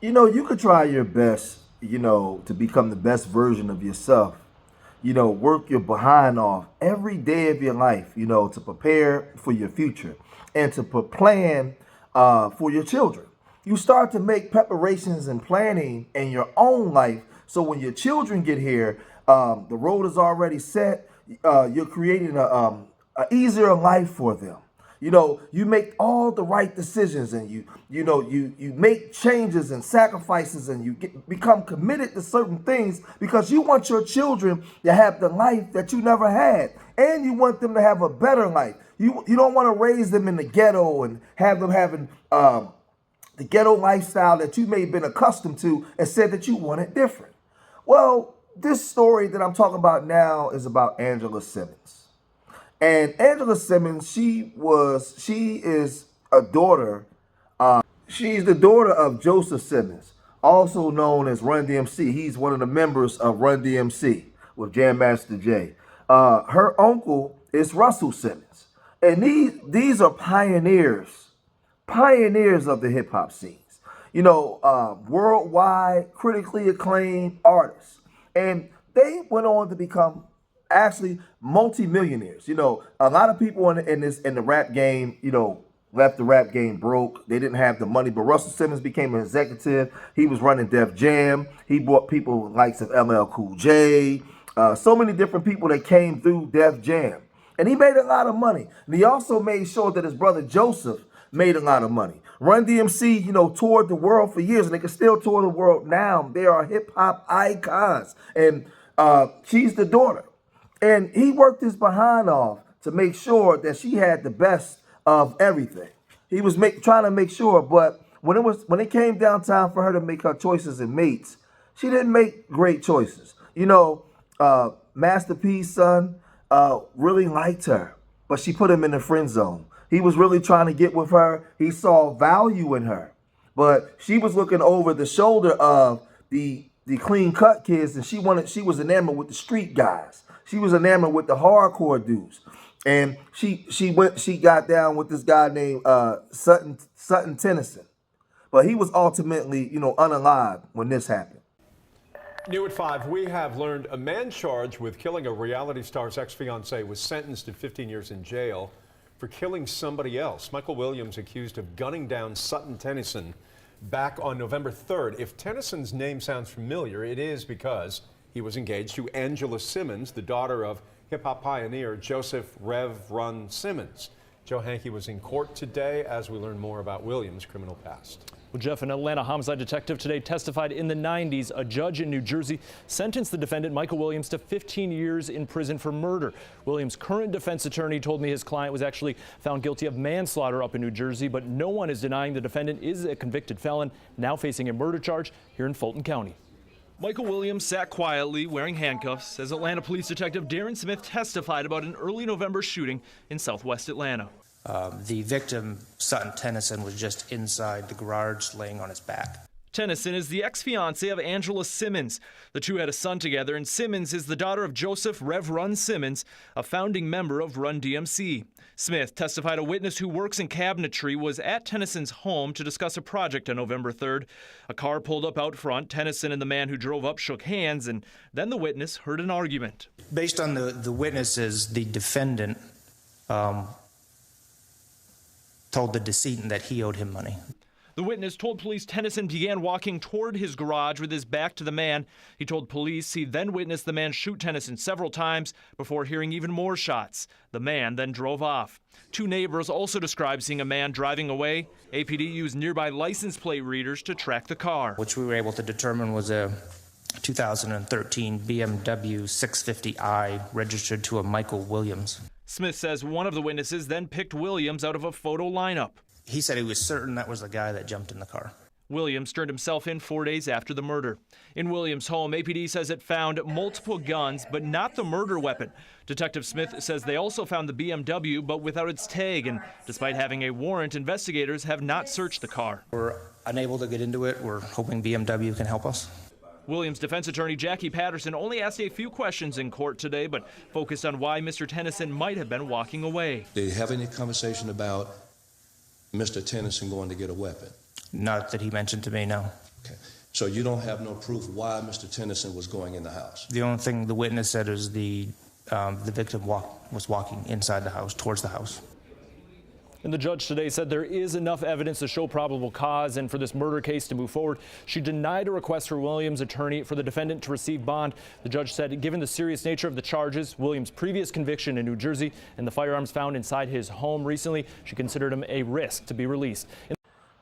You could try your best, to become the best version of yourself. Work your behind off every day of your life, to prepare for your future and to plan for your children. You start to make preparations and planning in your own life. So when your children get here, the road is already set. You're creating a easier life for them. You make all the right decisions, and you make changes and sacrifices, and become committed to certain things because you want your children to have the life that you never had, and you want them to have a better life. You don't want to raise them in the ghetto and have them having the ghetto lifestyle that you may have been accustomed to and said that you wanted different. Well, this story that I'm talking about now is about Angela Simmons. And Angela Simmons, she is a daughter. She's the daughter of Joseph Simmons, also known as Run DMC. He's one of the members of Run DMC with Jam Master Jay. Her uncle is Russell Simmons. And these are pioneers of the hip hop scenes. Worldwide, critically acclaimed artists. And they went on to become actually multi-millionaires. A lot of people in the rap game, left the rap game broke. They didn't have the money, but Russell Simmons became an executive. He was running Def Jam. He brought people likes of LL Cool J, so many different people that came through Def Jam. And he made a lot of money. And he also made sure that his brother Joseph made a lot of money. Run DMC, toured the world for years, and they can still tour the world now. They are hip hop icons. And she's the daughter. And he worked his behind off to make sure that she had the best of everything. He was trying to make sure, but when it came down time for her to make her choices and mates, she didn't make great choices. Master P's son really liked her, but she put him in the friend zone. He was really trying to get with her. He saw value in her, but she was looking over the shoulder of the clean cut kids, and she was enamored with the street guys. She was enamored with the hardcore dudes. And she got down with this guy named Sutton Tennyson. But he was ultimately, unalive when this happened. New at 5, we have learned a man charged with killing a reality star's ex-fiancée was sentenced to 15 years in jail for killing somebody else. Michael Williams accused of gunning down Sutton Tennyson back on November 3rd. If Tennyson's name sounds familiar, it is because he was engaged to Angela Simmons, the daughter of hip-hop pioneer Joseph Rev Run Simmons. Joe Hankey was in court today as we learn more about Williams' criminal past. Well, Jeff, an Atlanta homicide detective today testified in the 90s. A judge in New Jersey sentenced the defendant, Michael Williams, to 15 years in prison for murder. Williams' current defense attorney told me his client was actually found guilty of manslaughter up in New Jersey, but no one is denying the defendant is a convicted felon, now facing a murder charge here in Fulton County. Michael Williams sat quietly wearing handcuffs as Atlanta Police Detective Darren Smith testified about an early November shooting in southwest Atlanta. The victim, Sutton Tennyson, was just inside the garage laying on his back. Tennyson is the ex-fiancée of Angela Simmons. The two had a son together, and Simmons is the daughter of Joseph Rev Run Simmons, a founding member of Run DMC. Smith testified a witness who works in cabinetry was at Tennyson's home to discuss a project on November 3rd. A car pulled up out front. Tennyson and the man who drove up shook hands, and then the witness heard an argument. Based on the witnesses, the defendant told the decedent that he owed him money. The witness told police Tennyson began walking toward his garage with his back to the man. He told police he then witnessed the man shoot Tennyson several times before hearing even more shots. The man then drove off. Two neighbors also described seeing a man driving away. APD used nearby license plate readers to track the car, which we were able to determine was a 2013 BMW 650i registered to a Michael Williams. Smith says one of the witnesses then picked Williams out of a photo lineup. He said he was certain that was the guy that jumped in the car. Williams turned himself in 4 days after the murder. In Williams' home, APD says it found multiple guns, but not the murder weapon. Detective Smith says they also found the BMW, but without its tag, and despite having a warrant, investigators have not searched the car. We're unable to get into it. We're hoping BMW can help us. Williams' defense attorney Jackie Patterson only asked a few questions in court today, but focused on why Mr. Tennyson might have been walking away. Did you have any conversation about Mr. Tennyson going to get a weapon? Not that he mentioned to me, no. Okay. So you don't have no proof why Mr. Tennyson was going in the house? The only thing the witness said is the victim was walking inside the house, towards the house. And the judge today said there is enough evidence to show probable cause and for this murder case to move forward. She denied a request for Williams' attorney for the defendant to receive bond. The judge said given the serious nature of the charges, Williams' previous conviction in New Jersey, and the firearms found inside his home recently, she considered him a risk to be released.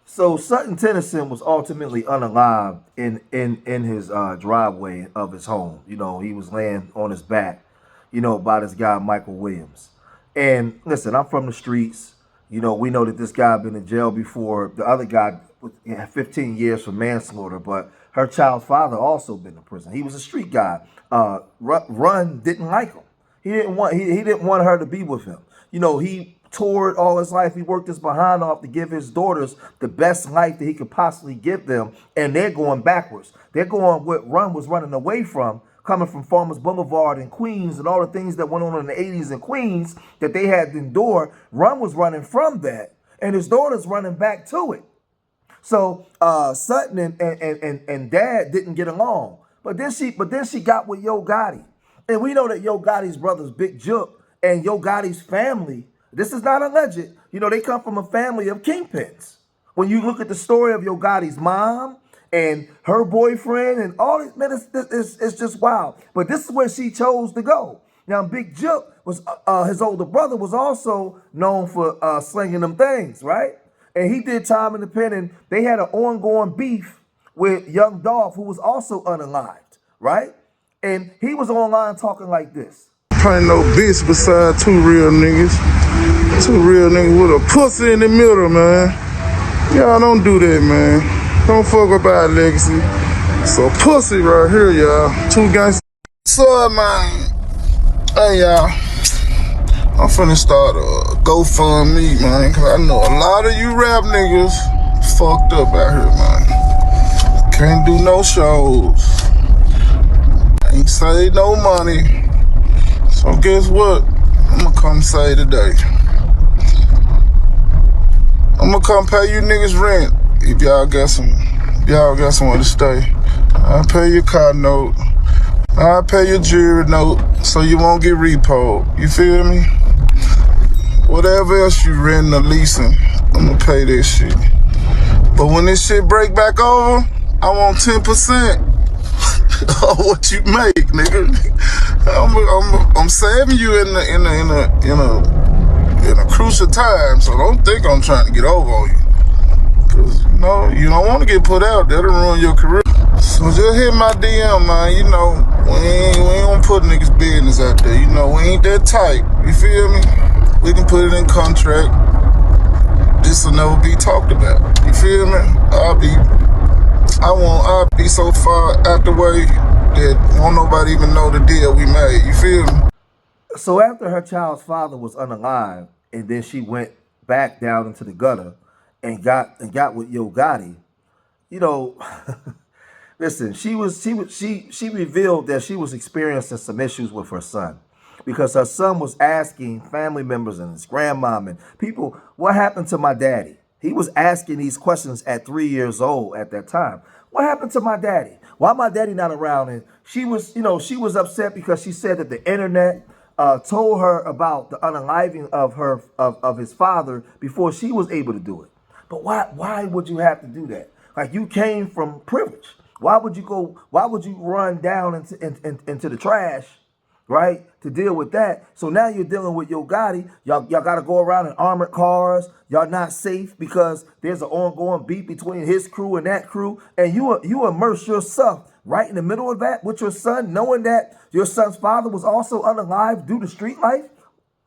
So Sutton Tennyson was ultimately unalived in his driveway of his home. You know, he was laying on his back, you know, by this guy, Michael Williams. And listen, I'm from the streets. You know, we know that this guy had been in jail before. The other guy had 15 years for manslaughter, but her child's father also been in prison. He was a street guy. Run didn't like him. He didn't want her to be with him. You know, he toured all his life. He worked his behind off to give his daughters the best life that he could possibly give them, and they're going backwards. They're going what Run was running away from, coming from Farmers Boulevard in Queens and all the things that went on in the 80s in Queens that they had to endure. Run was running from that, and his daughter's running back to it. So Sutton and Dad didn't get along, but then she got with Yo Gotti, and we know that Yo Gotti's brother's Big Jook and Yo Gotti's family. This is not alleged. You know, they come from a family of kingpins. When you look at the story of Yo Gotti's mom and her boyfriend and all this, man, it's just wild. But this is where she chose to go. Now, Big Jook was his older brother was also known for slinging them things, right? And he did time in the pen, and they had an ongoing beef with Young Dolph, who was also unalived, right? And he was online talking like this. Ain't no bitch beside two real niggas. Two real niggas with a pussy in the middle, man. Y'all don't do that, man. Don't fuck up our legacy. It's a pussy right here, y'all. Two gangsters. So, man. Hey, y'all. I'm finna start a GoFundMe, man. Cause I know a lot of you rap niggas fucked up out here, man. Can't do no shows. Ain't save no money. So guess what? I'm gonna come say today. I'm gonna come pay you niggas rent if y'all got somewhere to stay. I'll pay your car note. I'll pay your jewelry note so you won't get repoed. You feel me? Whatever else you renting or leasing, I'm gonna pay that shit. But when this shit break back over, I want 10% of what you make, nigga. I'm saving you in a crucial time, so don't think I'm trying to get over on you. Cause you know you don't want to get put out. That'll ruin your career. So just hit my DM, man. You know we ain't gonna put niggas' business out there. You know we ain't that tight. You feel me? We can put it in contract. This will never be talked about. You feel me? I'll be so far out the way that won't nobody even know the deal we made. You feel me? So after her child's father was unalive, and then she went back down into the gutter and got with Yo Gotti, you know, listen, she revealed that she was experiencing some issues with her son, because her son was asking family members and his grandmom and people, what happened to my daddy? He was asking these questions at 3 years old at that time. What happened to my daddy? Why my daddy not around? And she was upset because she said that the internet told her about the unaliving of his father before she was able to do it. But why would you have to do that? Like, you came from privilege. Why would you run down into the trash, right, to deal with that? So now you're dealing with Yo Gotti. Y'all got to go around in armored cars. Y'all not safe because there's an ongoing beef between his crew and that crew. And you immerse yourself right in the middle of that with your son, knowing that your son's father was also unalive due to street life.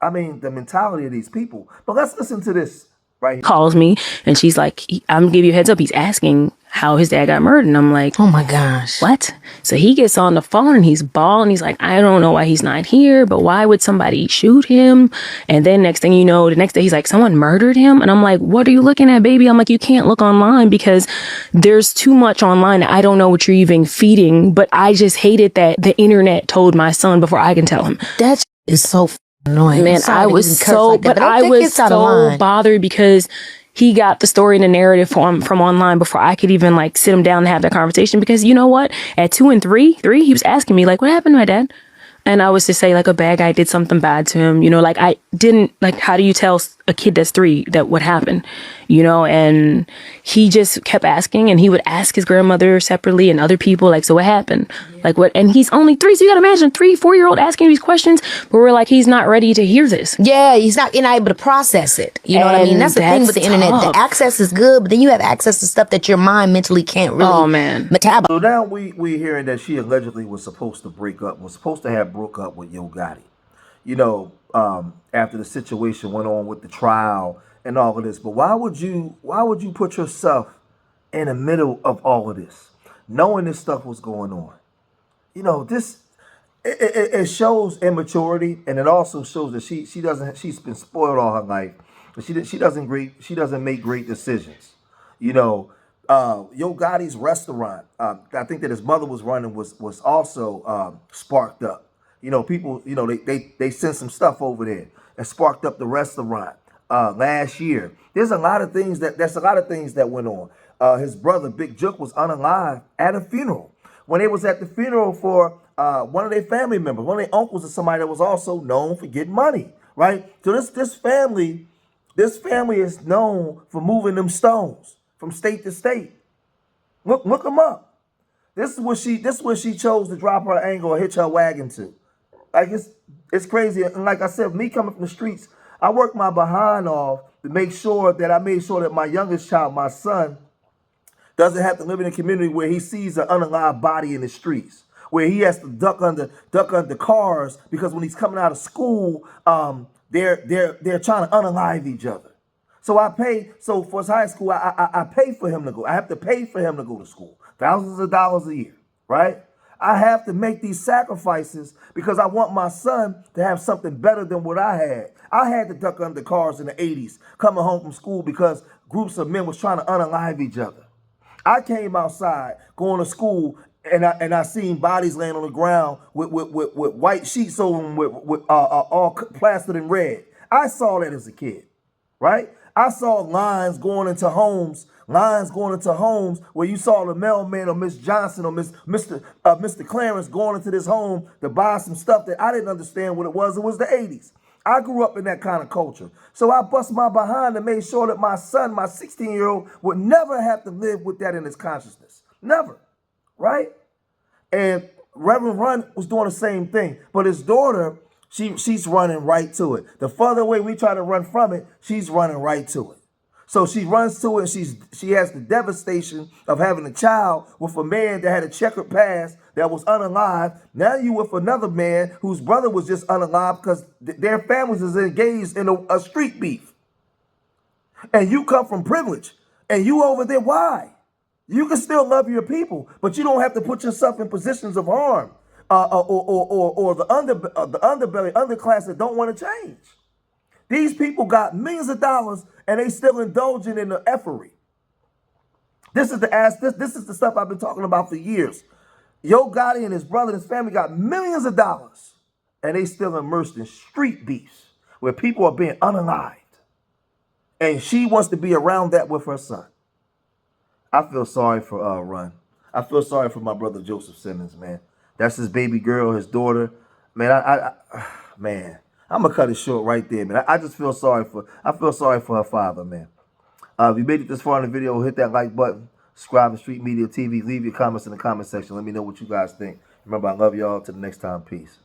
I mean, the mentality of these people. But let's listen to this right here. Calls me and she's like, I'm gonna give you a heads up. He's asking how his dad got murdered. And I'm like, oh my gosh, what? So he gets on the phone and he's bawling. He's like, I don't know why he's not here, but why would somebody shoot him? And then next thing you know, the next day he's like, someone murdered him. And I'm like, what are you looking at, baby? I'm like, you can't look online because there's too much online. I don't know what you're even feeding, but I just hated that the internet told my son before I can tell him. That is so annoying. Man, I was so bothered because he got the story and the narrative from online before I could even like sit him down and have that conversation. Because you know what? At 2 and 3, he was asking me like, what happened to my dad? And I was to say like a bad guy did something bad to him, you know, like I didn't like, how do you tell a kid that's 3 that what happened, you know? And he just kept asking, and he would ask his grandmother separately and other people like, so what happened? Like what? And he's only 3. So you gotta imagine 3, 4-year-old asking these questions, but we're like, he's not ready to hear this. Yeah, he's not able to process it. You know what I mean? That's the thing with the internet. The access is good, but then you have access to stuff that your mind mentally can't really metabolize. So now we hearing that she allegedly was supposed to was supposed to have broke up with Yo Gotti. You know, after the situation went on with the trial and all of this. But why would you put yourself in the middle of all of this, knowing this stuff was going on? You know, it shows immaturity, and it also shows that she's been spoiled all her life. She doesn't make great decisions. You know, Yo Gotti's restaurant, I think that his mother was running, was also sparked up. You know, people, you know, they sent some stuff over there and sparked up the restaurant last year. There's a lot of things that went on. His brother Big Jook was unalive at a funeral. When they was at the funeral for one of their family members, one of their uncles, or somebody that was also known for getting money, right? So this family is known for moving them stones from state to state. Look them up. This is what she chose to drop her angle or hitch her wagon to. Like it's crazy. And like I said, me coming from the streets, I worked my behind off to make sure that my youngest child, my son, doesn't have to live in a community where he sees an unalive body in the streets, where he has to duck under cars because when he's coming out of school, they're trying to unalive each other. So for his high school, I pay for him to go. I have to pay for him to go to school, thousands of dollars a year, right? I have to make these sacrifices because I want my son to have something better than what I had. I had to duck under cars in the 80s, coming home from school because groups of men was trying to unalive each other. I came outside going to school and I seen bodies laying on the ground with white sheets over them with all plastered in red. I saw that as a kid, right? I saw lines going into homes where you saw the mailman or Miss Johnson or Mr. Clarence going into this home to buy some stuff that I didn't understand what it was. It was the 80s. I grew up in that kind of culture. So I bust my behind and made sure that my son, my 16-year-old, would never have to live with that in his consciousness. Never, right? And Reverend Run was doing the same thing. But his daughter, she's running right to it. The further away we try to run from it, she's running right to it. So she runs to it, and she has the devastation of having a child with a man that had a checkered past that was unalive. Now you with another man whose brother was just unalive because their families is engaged in a street beef. And you come from privilege, and you over there, why? You can still love your people, but you don't have to put yourself in positions of harm or the underbelly, underclass that don't want to change. These people got millions of dollars and they still indulging in the effery. This is the stuff I've been talking about for years. Yo Gotti and his brother and his family got millions of dollars and they still immersed in street beefs where people are being unalived. And she wants to be around that with her son. I feel sorry for Run. I feel sorry for my brother Joseph Simmons, man. That's his baby girl, his daughter. Man, man. I'm gonna cut it short right there, man. I just feel sorry for her father, man. If you made it this far in the video, hit that like button, subscribe to Street Media TV, leave your comments in the comment section. Let me know what you guys think. Remember, I love y'all. Till the next time, peace.